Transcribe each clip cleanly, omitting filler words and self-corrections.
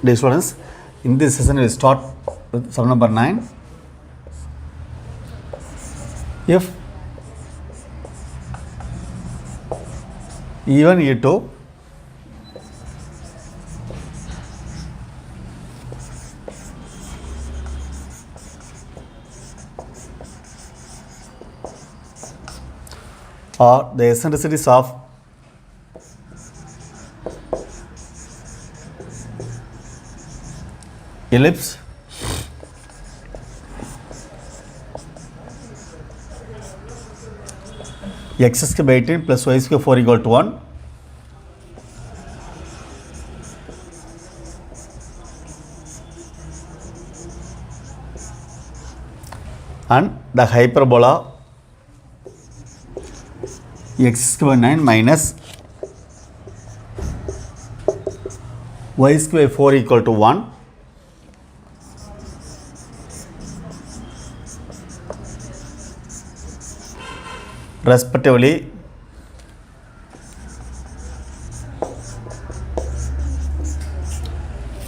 Dear students, in this session we start with sum number 9. If E1, E2 are the eccentricities of ellipse x square by 18 plus y square 4 equal to 1, and the hyperbola x square by 9 minus y square by 4 equal to 1, respectively,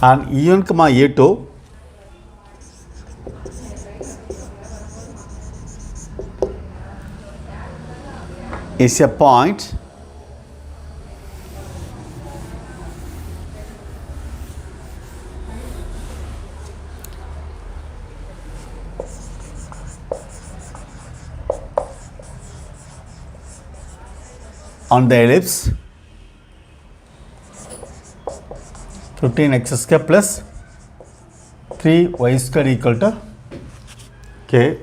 and E1, E2 is a point on the ellipse 15x square plus 3y square equal to k.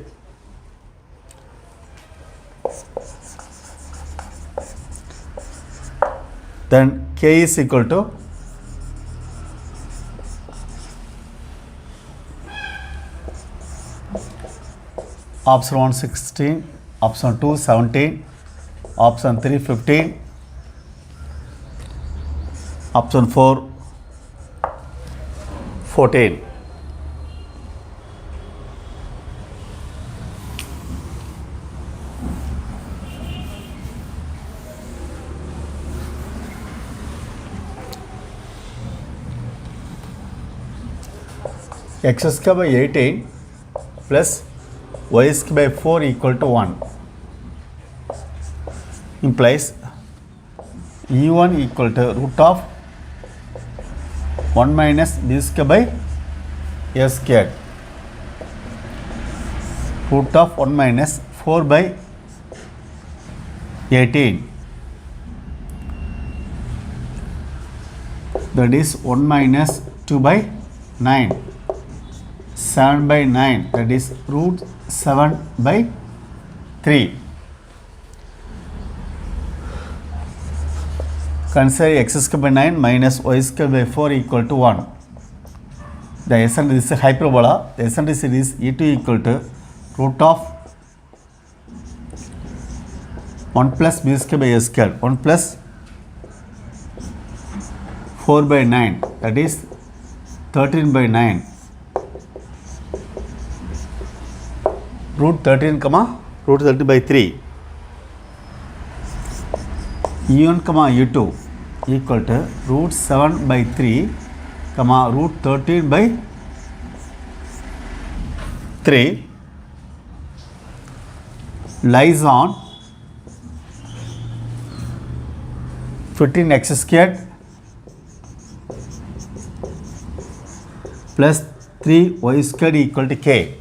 Then k is equal to option 1 16, option 2 17, option 3 15, option 4 14. X square by 18 plus y square by 4 equal to 1 implies E1 equal to root of 1 minus b square by a squared, root of 1 minus 4 by 18, that is 1 minus 2 by 9, 7 by 9, that is root 7 by 3. Consider x square by 9 minus y square by 4 equal to 1. The eccentricity is a hyperbola. The eccentricity is E2 equal to root of 1 plus b square by a square, 1 plus 4 by 9, that is 13 by 9, root 13 comma root 30 by 3. E1 E2 equal to root 7 by 3 comma root 13 by 3 lies on 15x squared plus 3y squared equal to k.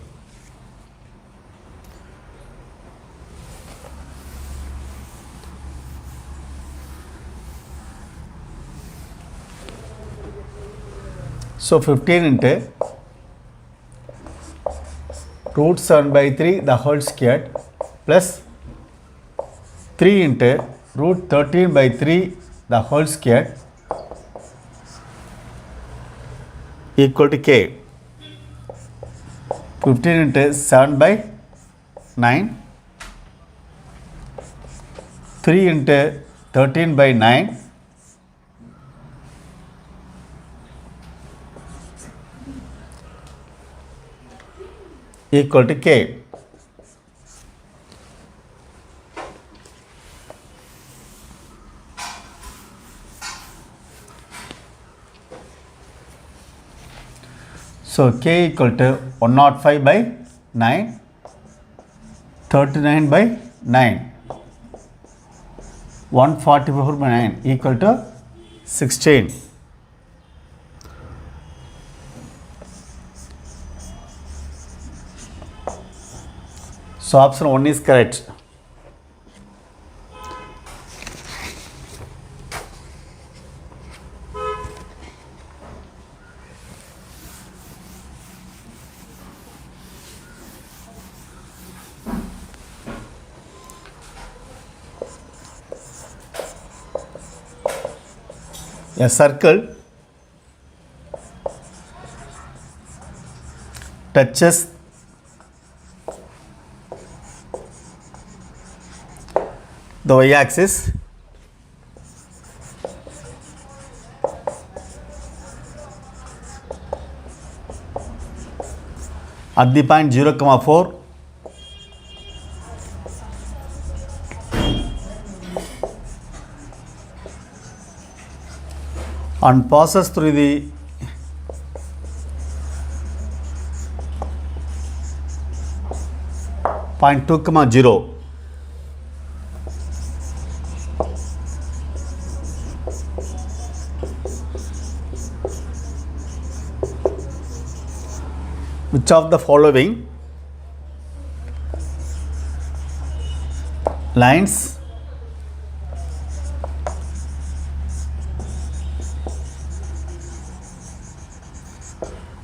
So 15 into root 7 by 3 the whole squared plus 3 into root 13 by 3 the whole squared equal to k. 15 into 7 by 9, 3 into 13 by 9, equal to k. So k equal to 105 by 9, 39 by 9, 144 by 9 equal to 16. So option 1 is correct. A circle touches the y-axis at the point 0,4, and passes through the point 2,0. Which of the following lines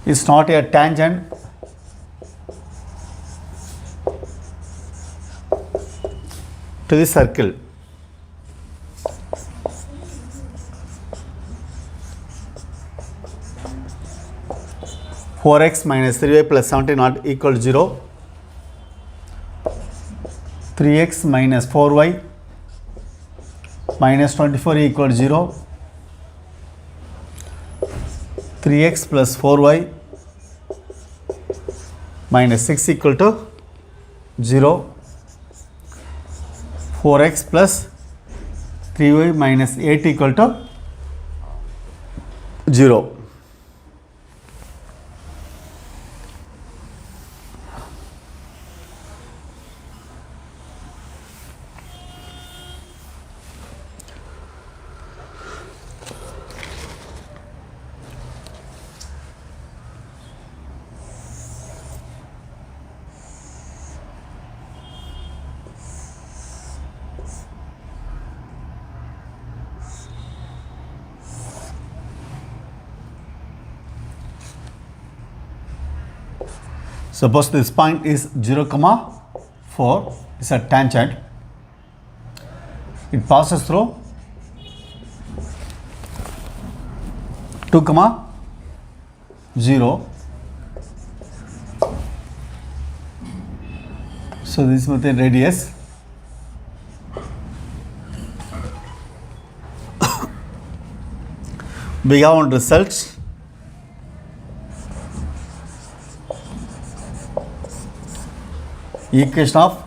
is not a tangent to the circle? 4x minus 3y plus 17 not equal to 0. 3x minus 4y minus 24 equal to 0. 3x plus 4y minus 6 equal to 0. 4x plus 3y minus 8 equal to 0. Suppose this point is 0,4 is a tangent. It passes through 2,0. So this is the radius. We have one result. Equation of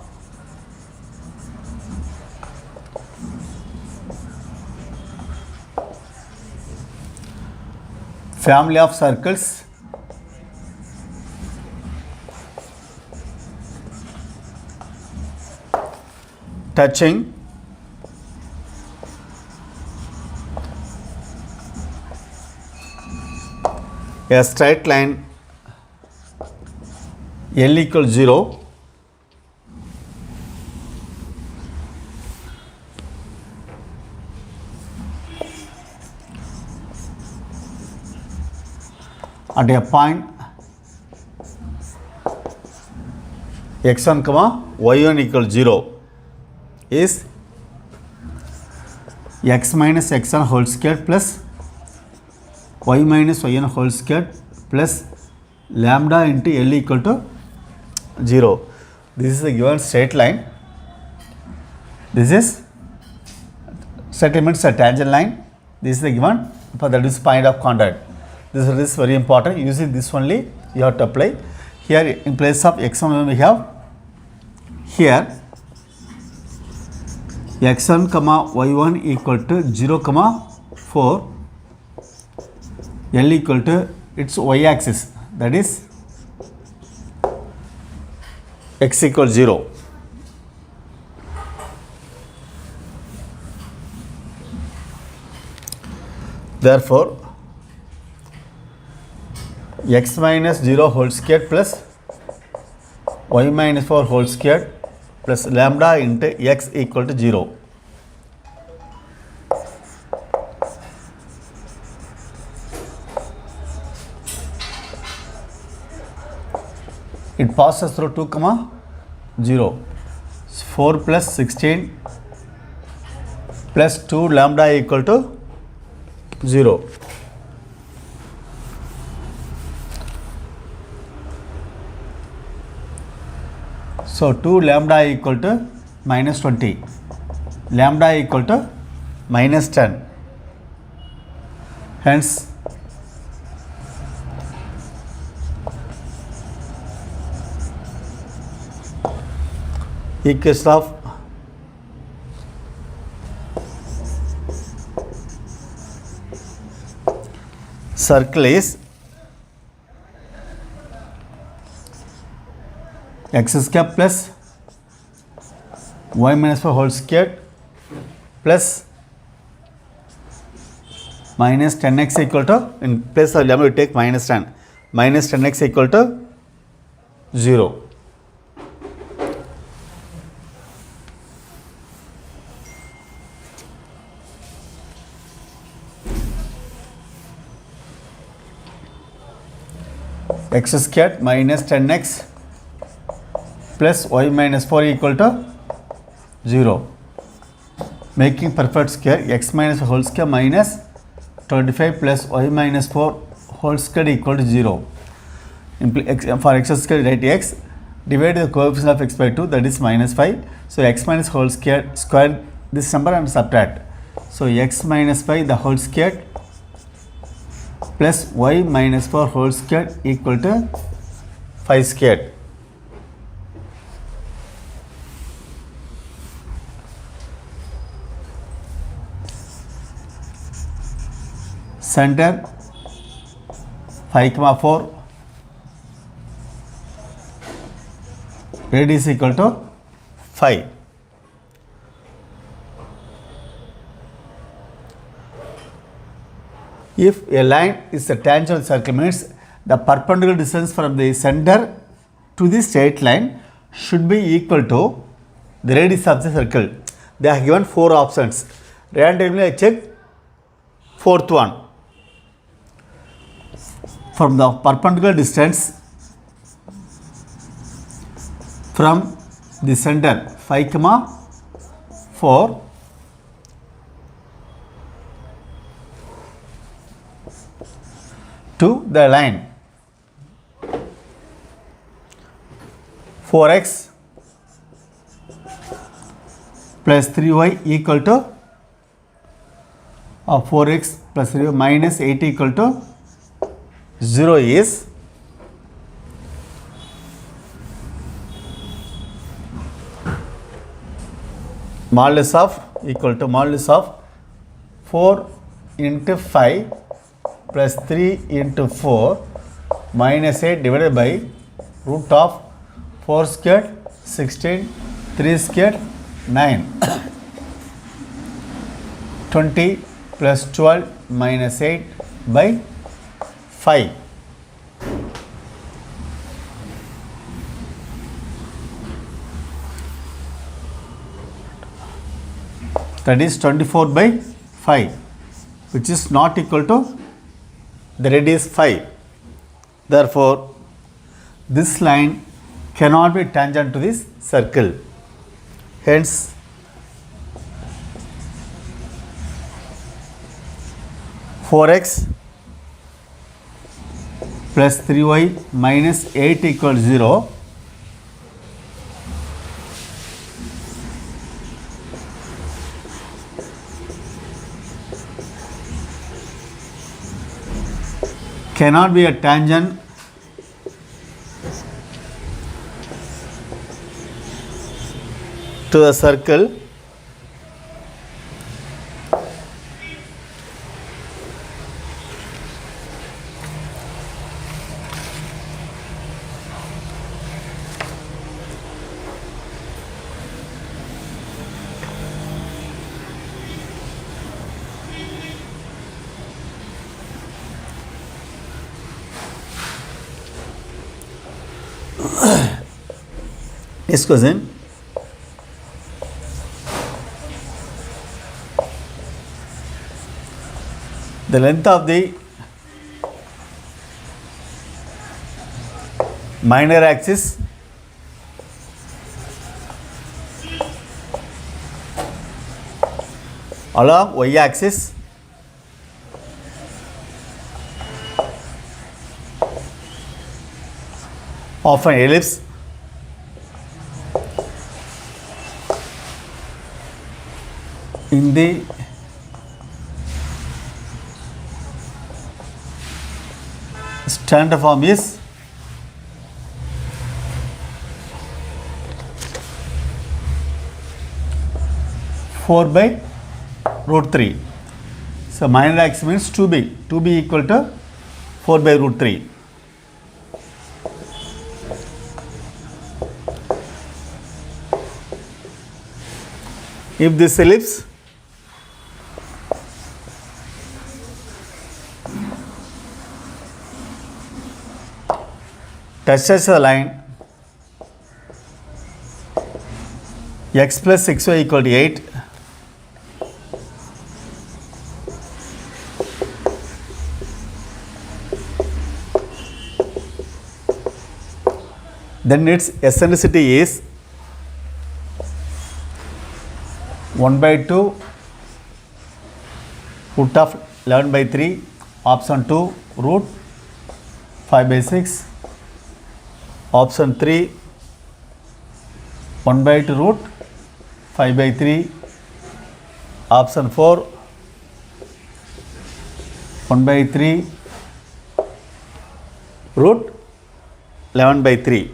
family of circles touching a straight line L equals 0 at a point x1, y1 equals 0 is x minus x1 whole square plus y minus yn whole square plus lambda into L equal to 0. This is a given straight line. This is straight line is a tangent line. This is the given for that is point of contact. This is very important. Using this only you have to apply. Here in place of x1 we have here x1, y1 equal to 0, 4. L equal to its y axis. that is x equals 0. Therefore, x minus 0 whole square plus y minus 4 whole square plus lambda into x equal to 0. It passes through 2, 0. 4 plus 16 plus 2 lambda equal to 0. So 2 lambda equal to minus 20. Lambda equal to minus 10. Hence, equation of circle is x square plus y minus 4 whole square plus minus 10x equal to, in place of lambda we take minus 10, minus 10x equal to 0. X squared minus 10x plus y minus 4 equal to 0, making perfect square. X minus whole square minus 25 plus y minus 4 whole square equal to 0. For x square, write x, divide the coefficient of x by 2, that is minus 5. So x minus whole square this number and subtract. So x minus 5 the whole square plus y minus 4 whole square equal to 5 squared. Center 5, 4, radius equal to 5. If a line is a tangent circle, means the perpendicular distance from the center to the straight line should be equal to the radius of the circle. They are given 4 options. Randomly I check 4th one. From the perpendicular distance from the center 5, 4 to the line, 4x plus 3y equal to 4x plus 3y minus 8 equal to 0 is modulus of equal to modulus of 4 into 5 plus 3 into 4 minus 8 divided by root of 4 squared 16, 3 squared 9, 20 plus 12 minus 8 by 5. That is 24 by 5, which is not equal to the radius 5. Therefore, this line cannot be tangent to this circle. Hence, (4x plus 3y minus 8 equals 0) cannot be a tangent to the circle Next question. The length of the minor axis along y-axis of an ellipse in the standard form is four by root 3. So minor axis means 2b. 2b equal to 4 by root 3. If this ellipse touches the line x plus 6y equal to 8, then its eccentricity is 1 by 2 root of 11 by 3, option 2 root 5 by 6, option 3 1 by 2 root 5 by 3, option 4 1 by 3 root 11 by 3.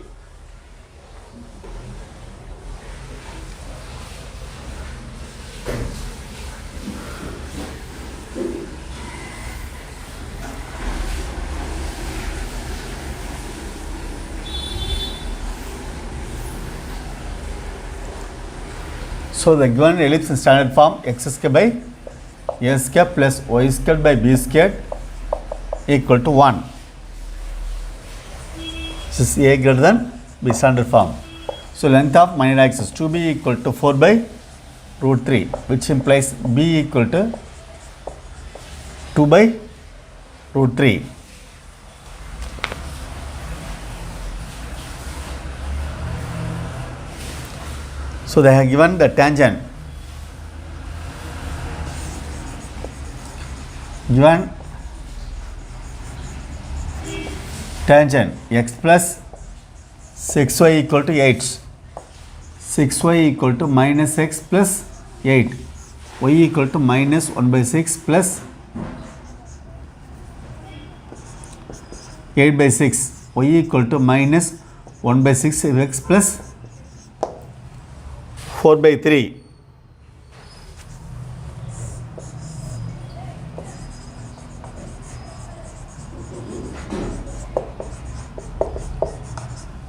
So the given ellipse in standard form x square by a square plus y square by b square equal to 1. This is a greater than b standard form. So length of minor axis 2b equal to 4 by root 3, which implies b equal to 2 by root 3. So they have given the tangent. Given tangent x plus 6y equal to 8. 6y equal to minus x plus 8. Y equal to minus 1 by 6 plus 8 by 6. Y equal to minus 1 by 6 x plus 4 by 3.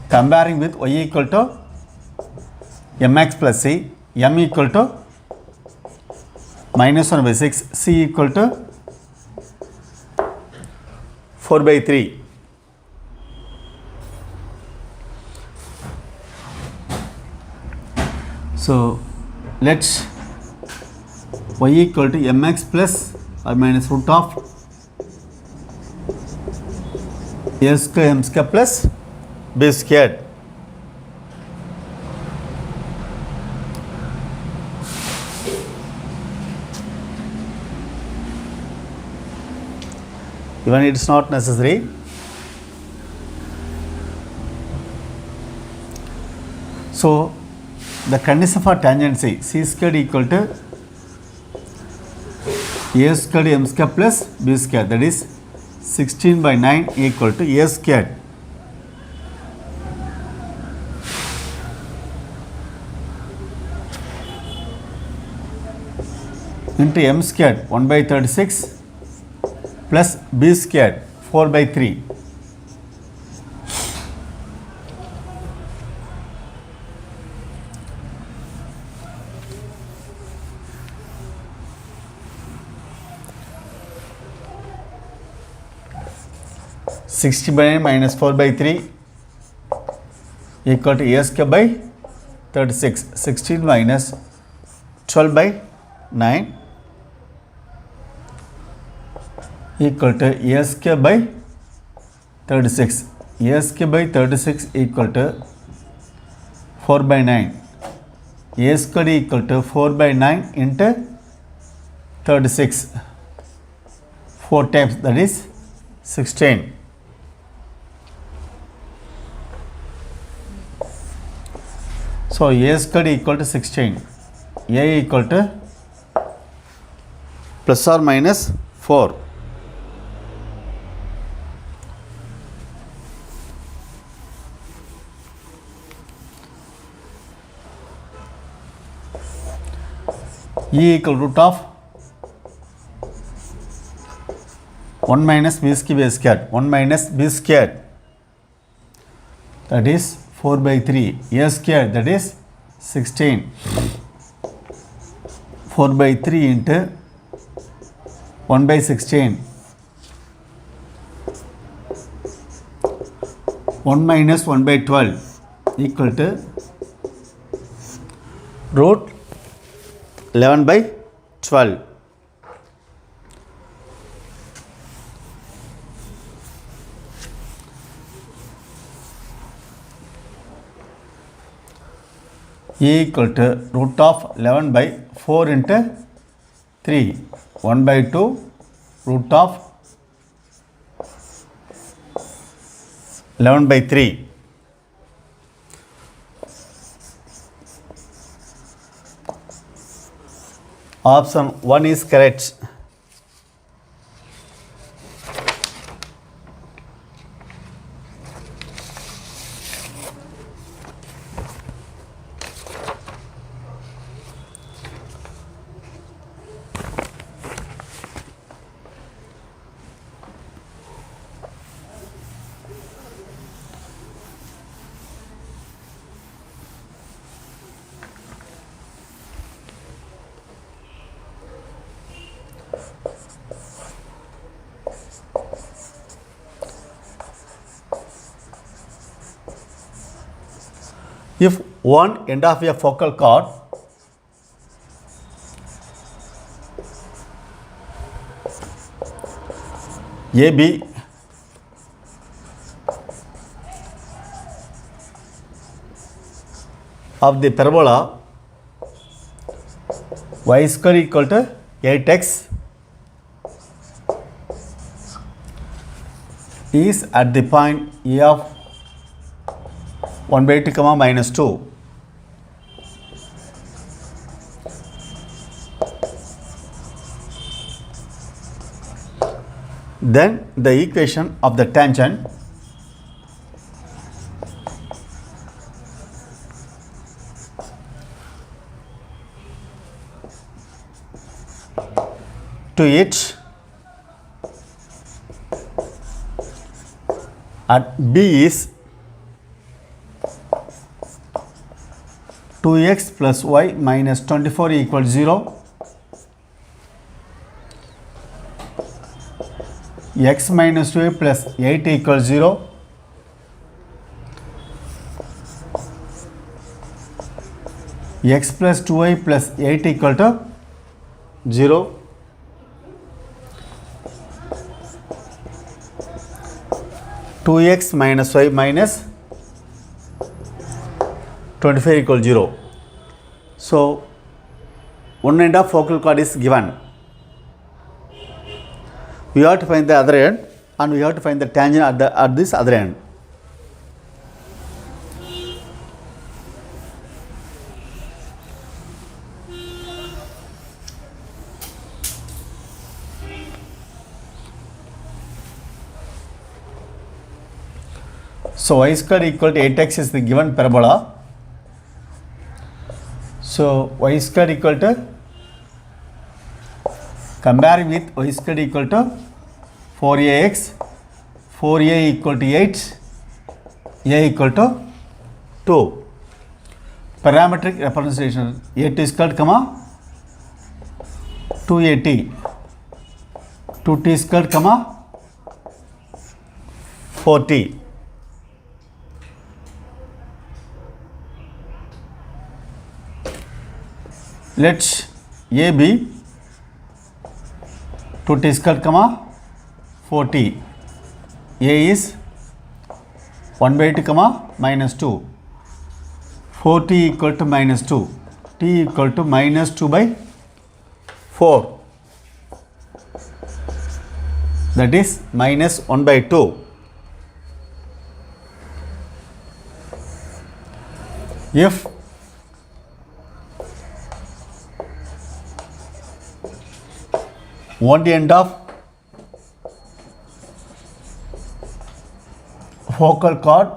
Comparing with y equal to mx plus c, m equal to minus 1 by 6, c equal to 4 by 3. So let's y equal to mx plus or minus root of a square m square plus b squared. Even it is not necessary. So the condition for tangency c squared equal to a squared m square plus b square, that is 16 by 9 equal to a squared into m squared 1 by 36 plus b squared 4 by 3. Sixty by 9 minus 4 by 3 equal to a square by 36. 16 minus 12 by 9 equal to a square by 36. A square by 36 equal to 4 by 9. A square equal to 4 by 9 into 36. 4 times, that is 16. So a square equal to 16. A equal to plus or minus 4. E equal root of 1 minus b squared. 1 minus b squared, that is 4 by 3. A squared, that is 16. 4 by 3 into 1 by 16. 1 minus 1 by 12 equal to root 11 by 12. E equal to root of 11 by 4 into 3. 1 by 2 root of 11 by 3. Option 1 is correct. If one end of a focal cord AB of the parabola y square equal to 8x is at the point A of 1 by 2 comma minus 2. Then the equation of the tangent to it at B is 2x plus y minus 24 equals 0. X minus 2y plus 8 equals 0. X plus 2y plus 8 equal to 0. Two x minus y minus 25 equals 0. So, one end of focal chord is given. We have to find the other end and we have to find the tangent at this other end. So, y square equal to 8x is the given parabola. So, y square equal to, comparing with y square equal to 4ax, 4a equal to 8, a equal to 2. Parametric representation, a2 squared comma 2at, 2t squared comma 4t. let a be 2t square comma 4t. A is 1 by 2 comma minus 2. 4t equal to minus 2. T equal to minus 2 by 4. That is minus 1 by 2. If one end of focal chord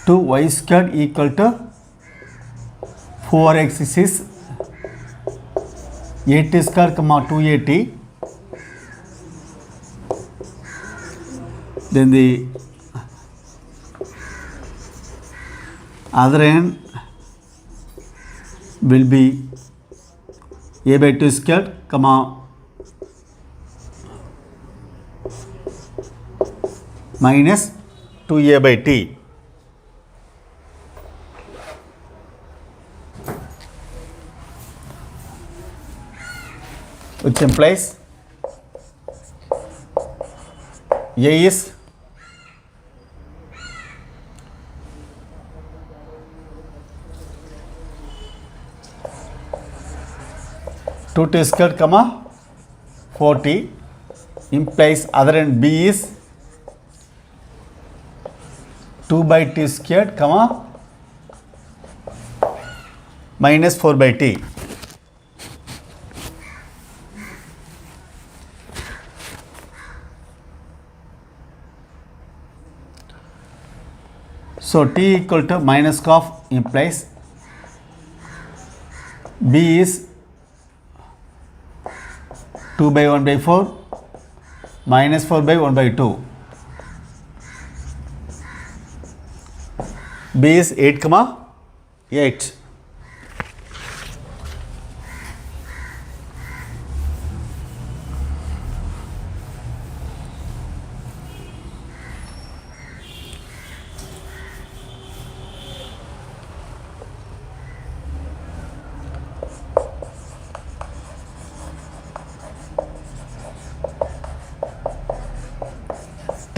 to y squared equal to 4x is 8 square comma 2at, then the other end will be a by 2 squared comma minus 2a by t. Which implies a is two t squared comma 4t, implies other end b is 2 by t squared comma minus 4 by t. So t equal to minus of implies b is 2 by 1 by 4 minus 4 by 1 by 2. B is 8 comma 8.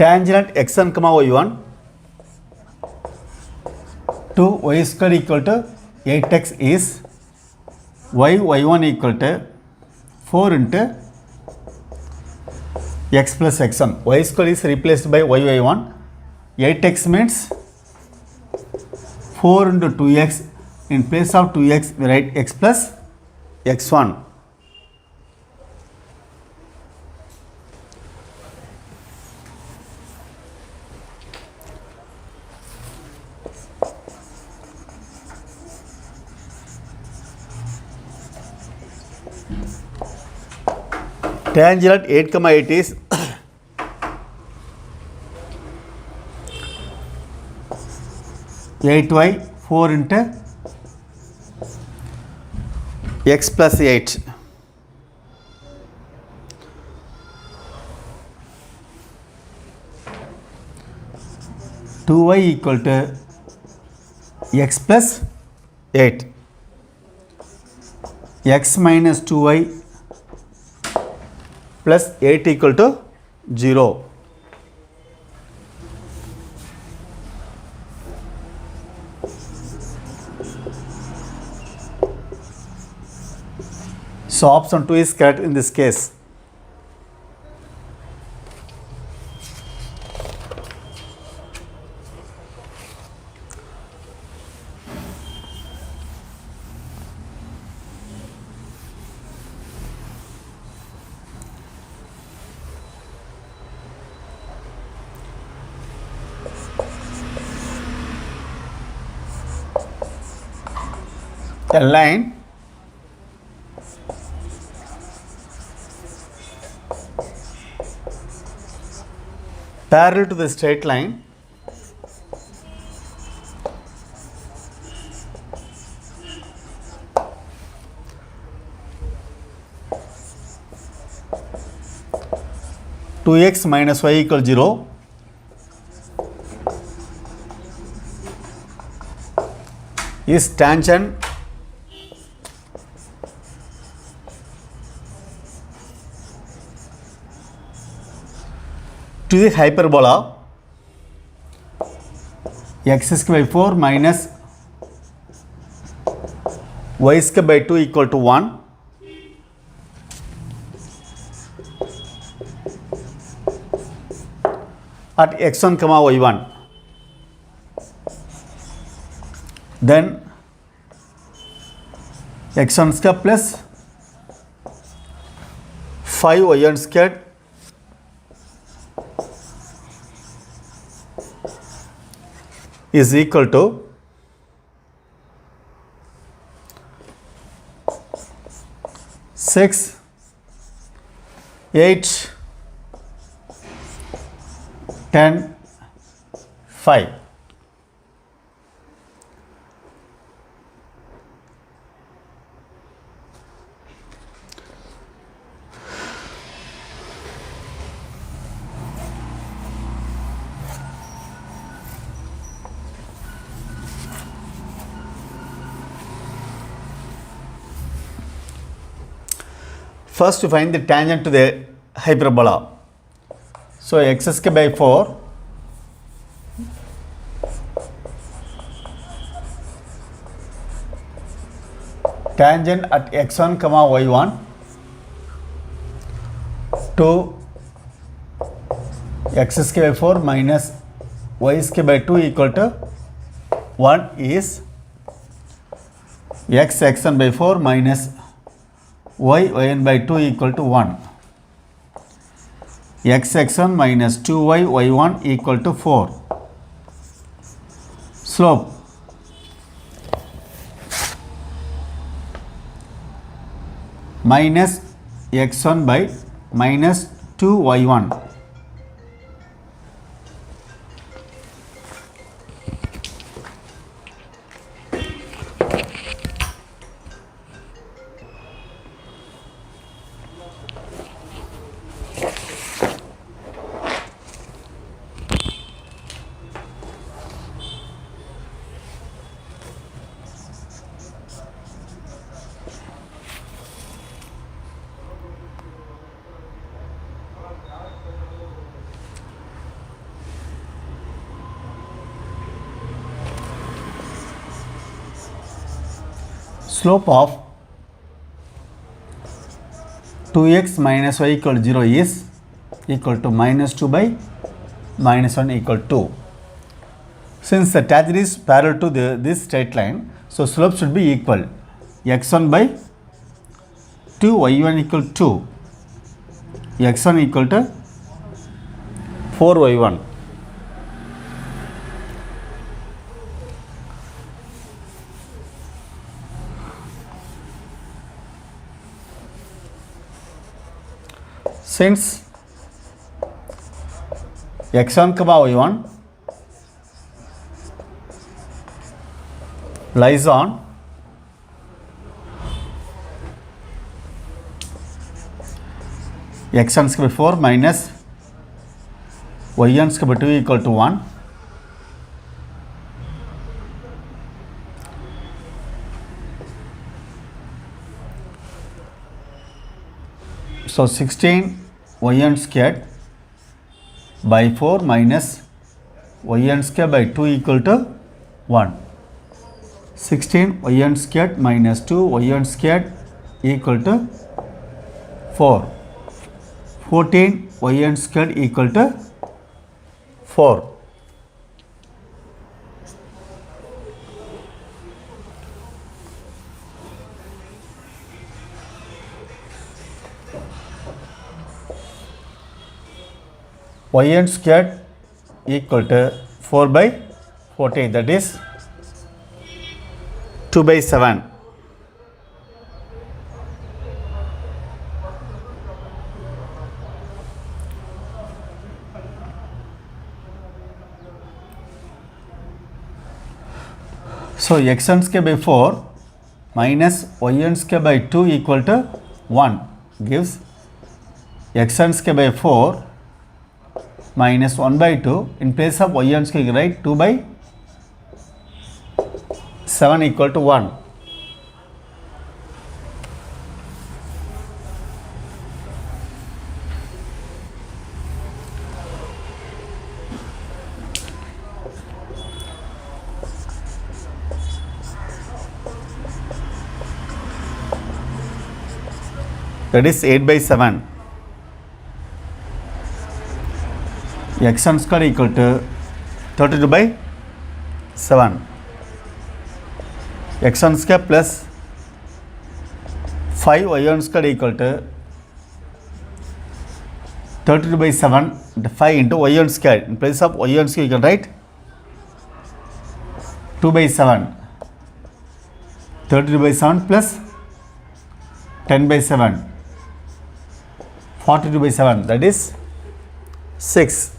Tangent x1 comma y1 to y square equal to 8x is y1 equal to 4 into x plus x1. Y square is replaced by y1. 8x means 4 into 2x. In place of 2x we write x plus x1. Tangent 8 comma 8 is eight y 4 into x plus 8. Two y equal to x plus 8. X minus 2y plus 8 equal to 0. So option 2 is correct in this case. A line parallel to the straight line two x minus y equal 0. is tangent to the hyperbola x square by 4 minus y square by 2 equal to 1 at x1 comma y1. Then x1 square plus 5y1 squared is equal to 6, 8, 10, 5. First, to find the tangent to the hyperbola. So x square by 4 tangent at x1 comma y1 to x square by 4 minus y square by 2 equal to 1 is x1 by 4 minus yn by 2 equal to 1. X1 minus 2y y1 equal to 4. Slope minus x1 by minus 2y1. Slope of 2x minus y equal to 0 is equal to minus 2 by minus 1 equal to 2. Since the tangent is parallel to this straight line, so slope should be equal. X1 by 2 y1 equal to 2. X1 equal to 4 y1. Since x1 comma y1 lies on x1 square by 4 minus y1 square by 2 equal to 1. So 16 yn squared by 4 minus yn squared by 2 equal to 1. 16 yn squared minus 2 yn squared equal to 4. 14 yn squared equal to 4. Yn squared equal to 4 by 14, that is 2 by 7. So x1 square by 4 minus yn square by 2 equal to 1 gives x1 square by 4 minus 1 by 2. In place of yn square, you write 2 by 7 equal to 1. That is 8 by 7. X1 square equal to 32 by 7. X1 square plus 5 y1 square equal to 32 by 7. 5 into y1 square. In place of y1 square you can write 2 by 7. 32 by 7 plus 10 by 7. 42 by 7, that is 6.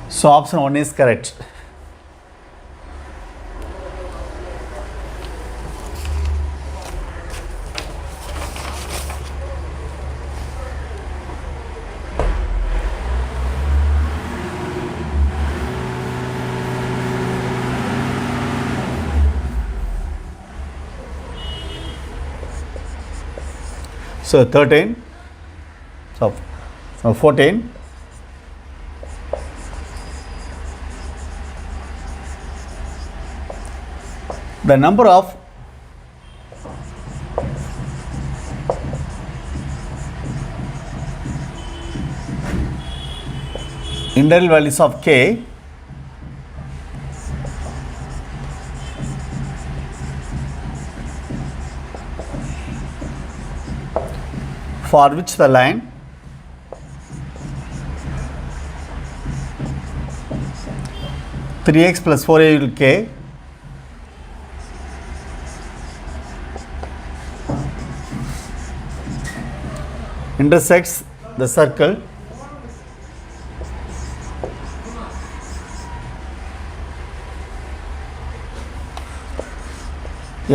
So option 1 is correct. So 13, so 14, the number of integral values of k for which the line three x plus 4a equal k intersects the circle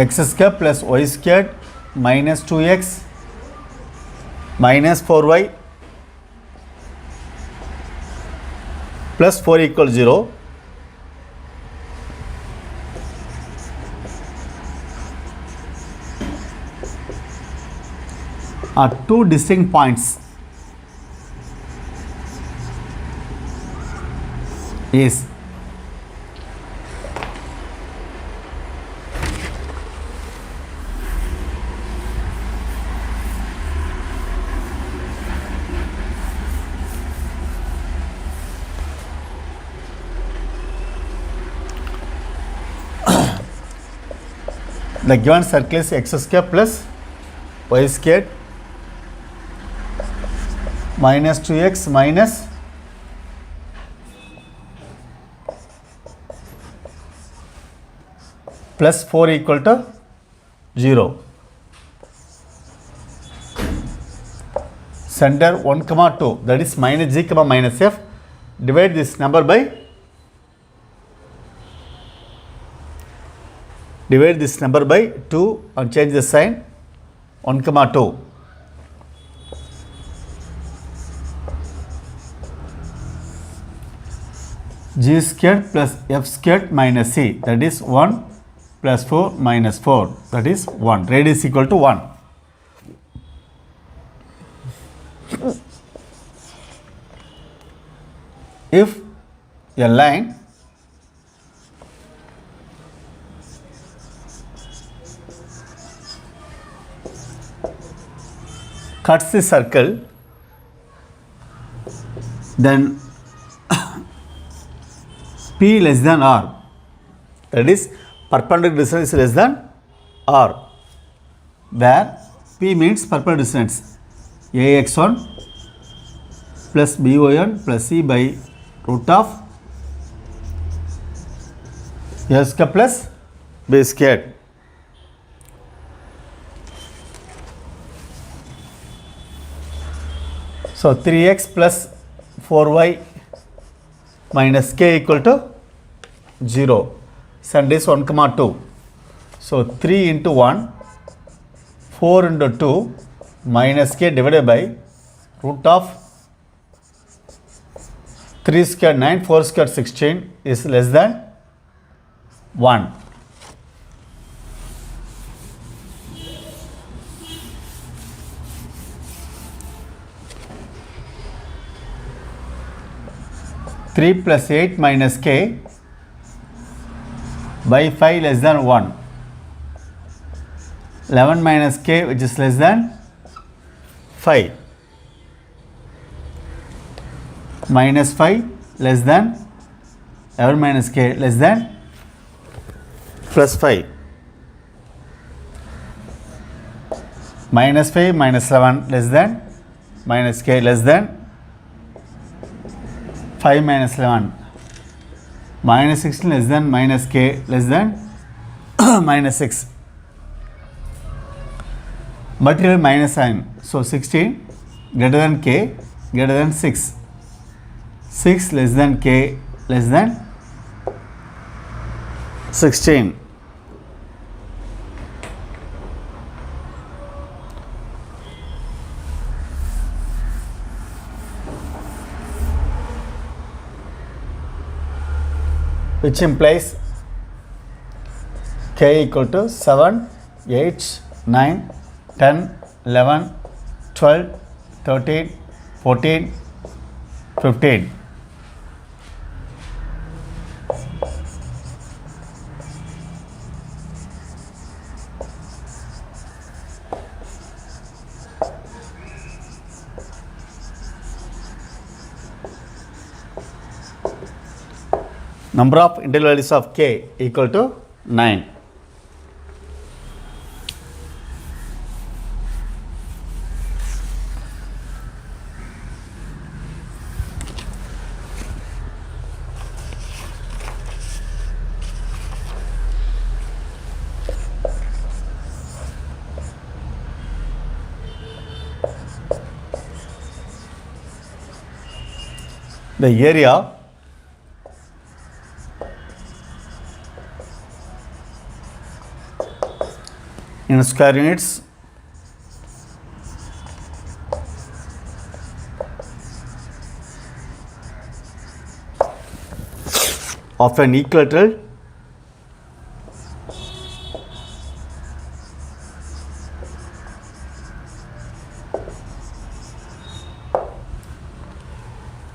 x square plus y squared minus 2x minus 4y plus 4 equals 0. Are two distinct points is the given circle is x square plus y squared minus 2x minus plus 4 equal to 0. Center 1 comma 2, that is minus g comma minus f. Divide this number by divide this number by 2 and change the sign 1 comma 2. G squared plus f squared minus c, that is 1 plus 4 minus 4, that is 1. Radius equal to 1. If a line cuts the circle, then P less than R, that is perpendicular distance is less than R, where P means perpendicular distance ax1 plus by1 plus c by root of a square plus b squared. So 3x plus 4y minus k equal to 0. Send is 1 comma 2. So 3 into 1, 4 into 2 minus k divided by root of 3 square 9, 4 square 16 is less than 1. Three plus 8 minus k by 5 less than 1. 11 minus k, which is less than 5. Minus 5 less than 11 minus k less than plus 5. Minus 5 minus 11 less than minus k less than 5 minus 11. Minus 16 less than minus k less than minus 6. Material minus sign. So 16 greater than k greater than 6. 6 less than k less than 16. Which implies k equal to 7, 8, 9, 10, 11, 12, 13, 14, 15. Number of integral values of k equal to 9. The area in square units of an equilateral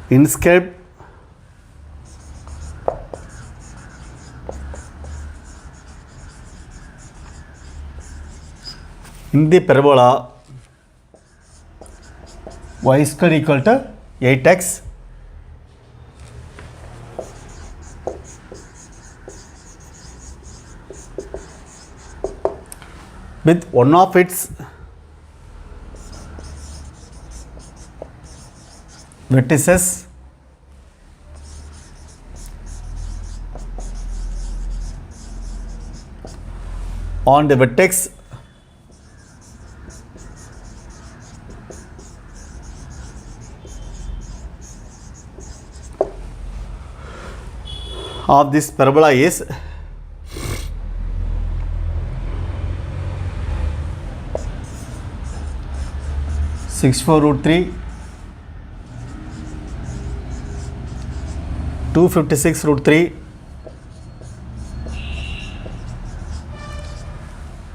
inscribed in the parabola y square equal to 8x with one of its vertices on the vertex of this parabola is 64√3, 256√3,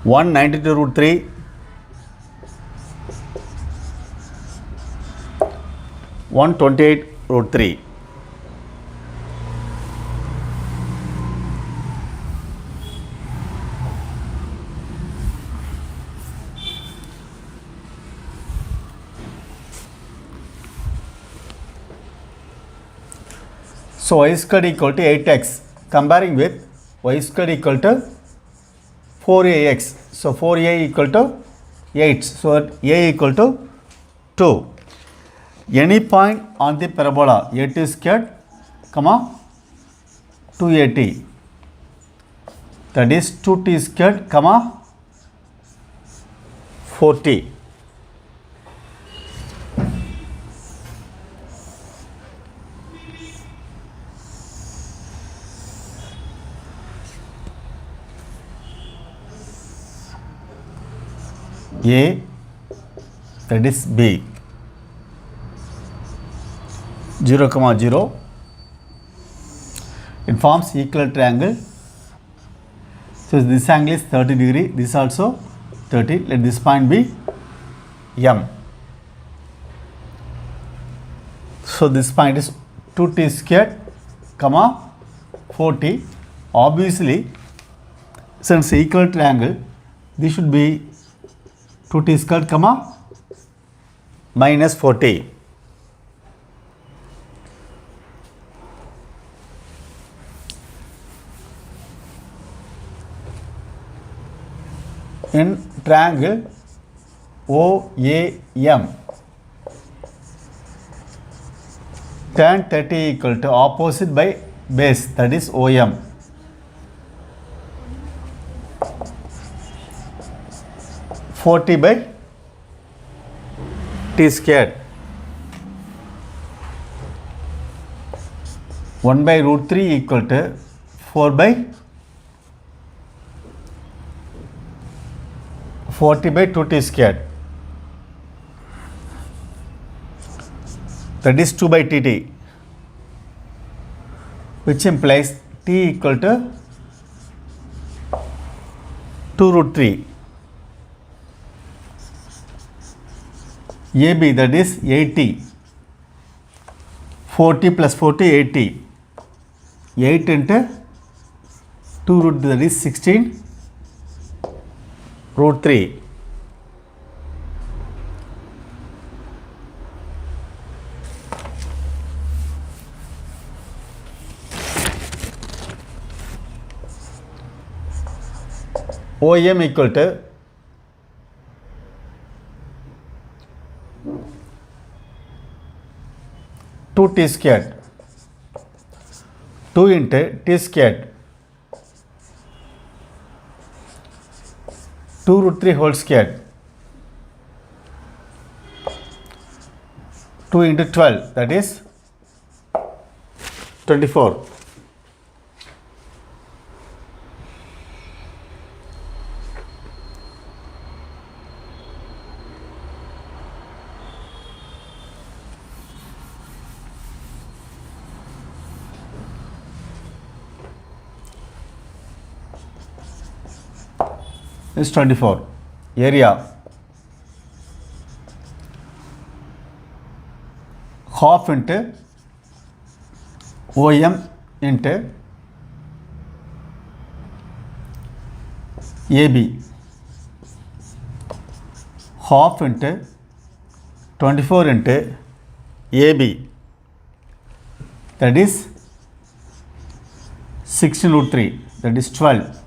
192√3, 128√3. So y squared equal to 8x comparing with y squared equal to 4ax. So 4a equal to 8. So a equal to 2. Any point on the parabola a2 squared comma 2at, that is 2t squared comma 4t. A, that is B. 0, 0. It forms equilateral triangle. So this angle is 30 degree. This also 30. Let this point be M. So this point is 2t squared, 40. Obviously, since equal triangle, this should be 2t squared, minus 40. In triangle OAM, tan 30 equal to opposite by base, that is OM. (40 by t squared). 1 by root 3 equal to 4 by 40 by 2t squared. That is 2 by tt, which implies t equal to 2 root 3. AB, that is 80. 40 plus 40, 80. 8 into 2 root 3, that is 16 root 3. OM equal to 2t squared, 2 into t squared, 2 root 3 whole squared, 2 into 12, that is 24. Is 24. Area half into OM into AB, half into 24 into AB, that is 16 root 3, that is 12.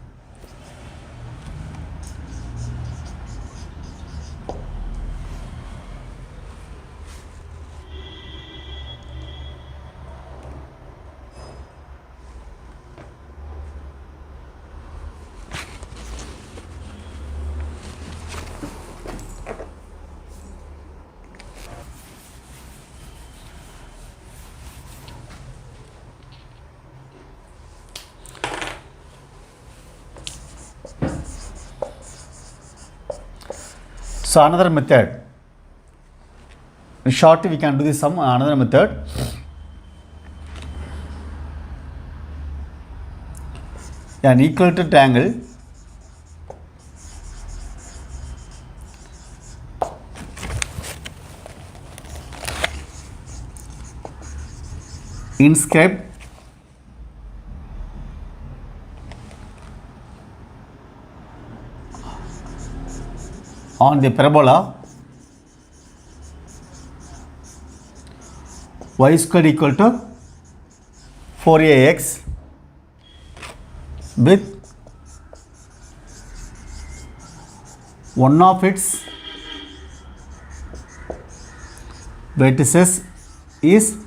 So another method, in short we can do this sum, another method. An equilateral triangle inscribed on the parabola y squared equal to 4ax with one of its vertices is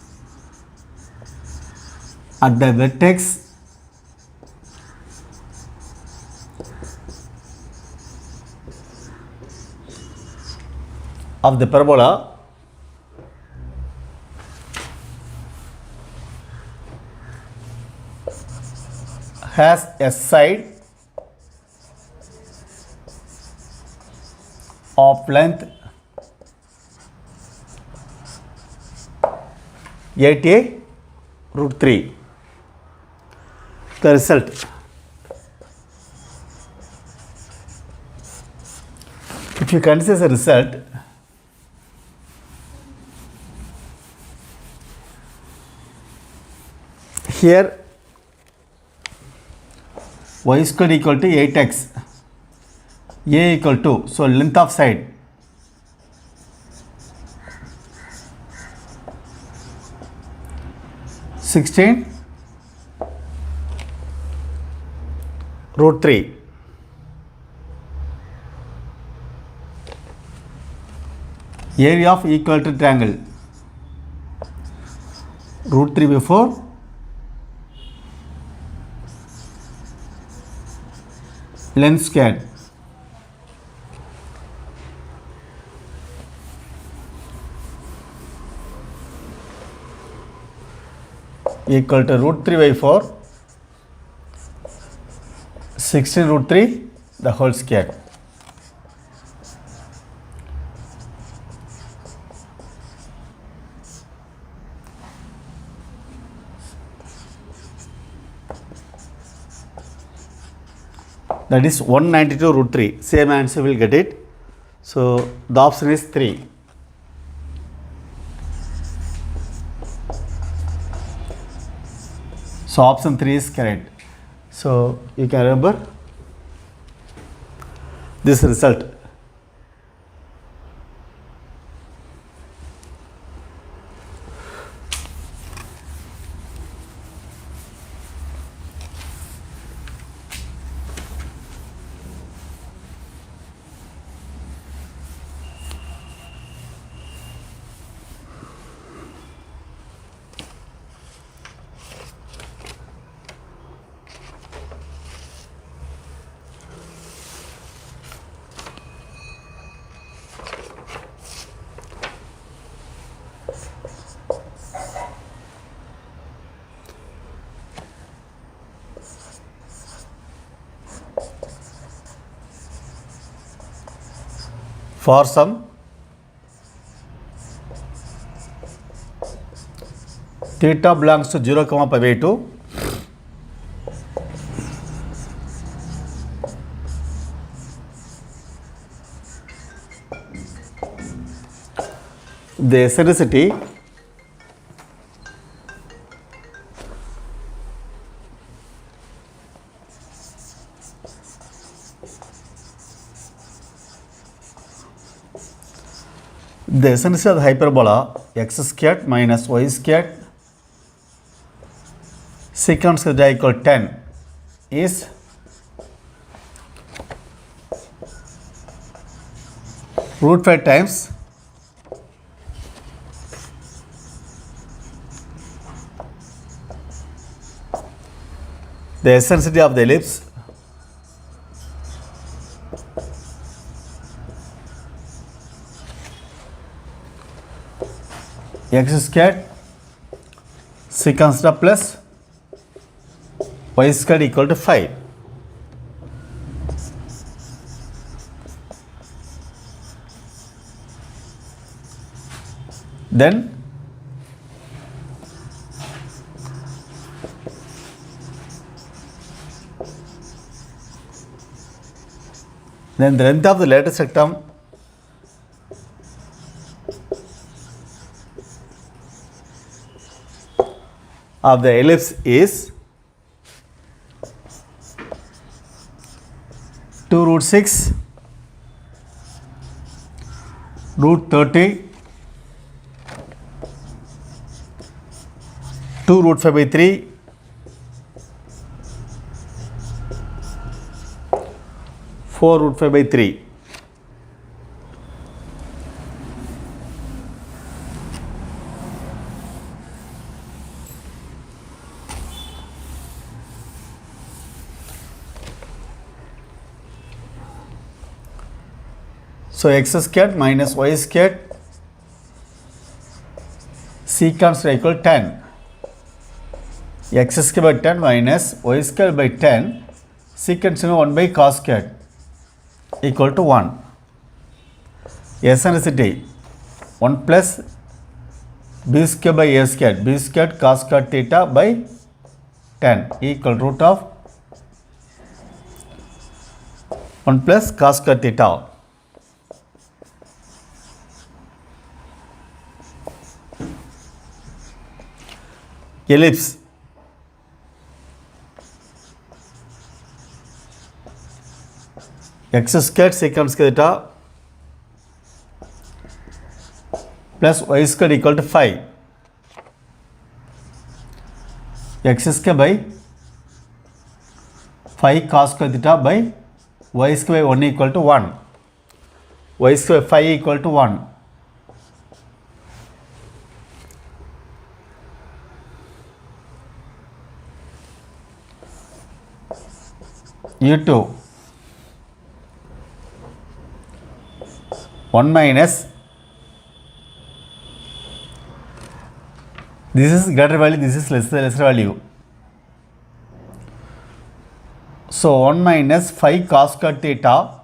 at the vertex of the parabola has a side of length 8a root 3. The result. If you consider the result, here y square equal to 8x, a equal to, so length of side (16 root 3). Area of equilateral triangle root 3 by 4 length squared equal to root 3 by 4 16 root 3 the whole square. That is 192 root 3. Same answer will get it. So the option is 3. So option 3 is correct. So you can remember this result. For some theta belongs to 0, pi by 2, the eccentricity of the hyperbola x squared minus y squared secant squared equal 10 is root 5 times the eccentricity of the ellipse x squared secant squared plus y squared equal to 5. Then the length of the lattice rectum of the ellipse is 2 root 6 root 30 2 root 5 by 3 4 root 5 by 3. So x squared minus y squared secant squared equal 10. X squared by 10 minus y squared by 10 secant squared 1 by cos squared equal to 1. Eccentricity 1 plus b square by a square, b square cos square theta by 10 equal root of 1 plus cos square theta. Ellipse, x square secant theta plus y square equal to 5. X square by 5 cos square theta by y square 1 equal to 1. Y square 5 equal to 1. U2 1 minus, this is greater value, this is lesser value. So 1 minus 5 cos square theta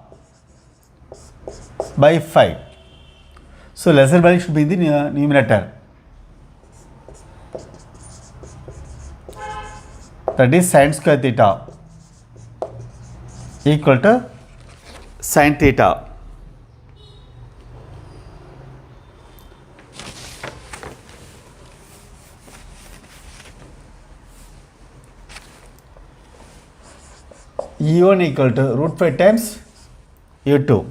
by 5. So lesser value should be in the numerator. That is sin square theta equal to sin theta. U1 equal to root 5 times U2.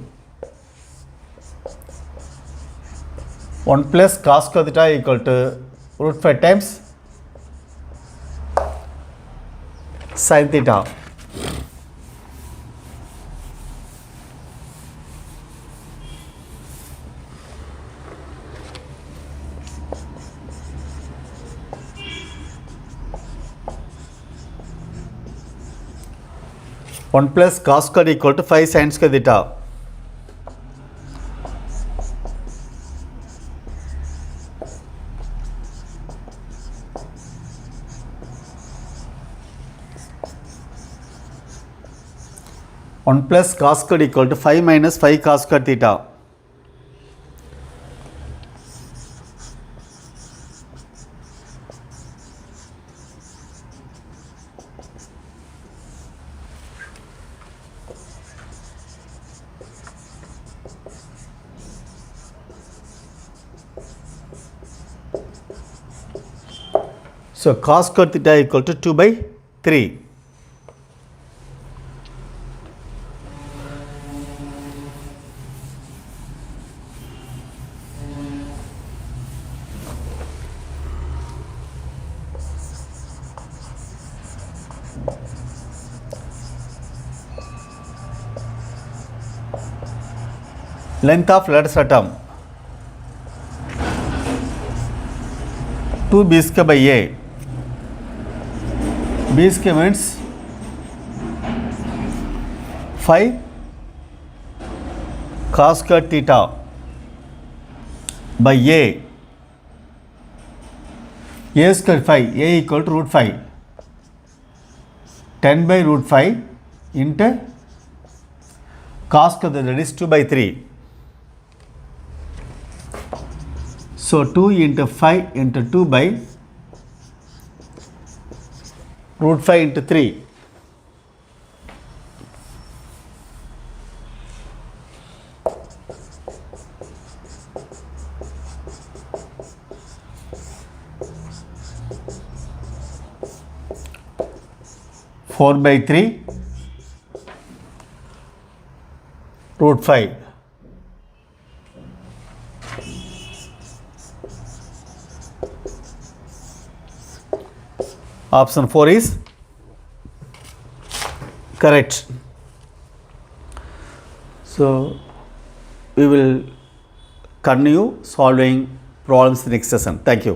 1 plus cos square theta equal to root 5 times sin theta. One plus cos square equal to 5 sin square theta. One plus cos square equal to 5 minus 5 cos square theta. So cos square theta equal to 2 by 3. Length of lattice atom 2 b square by a. B square means 5 cos square theta by a. A square 5, a equal to root 5. 10 by root 5 into cos square, that is 2 by 3. So 2 into 5 into 2 by root 5 into 3. Four by 3 root 5. Option 4 is correct. So we will continue solving problems in next session. Thank you.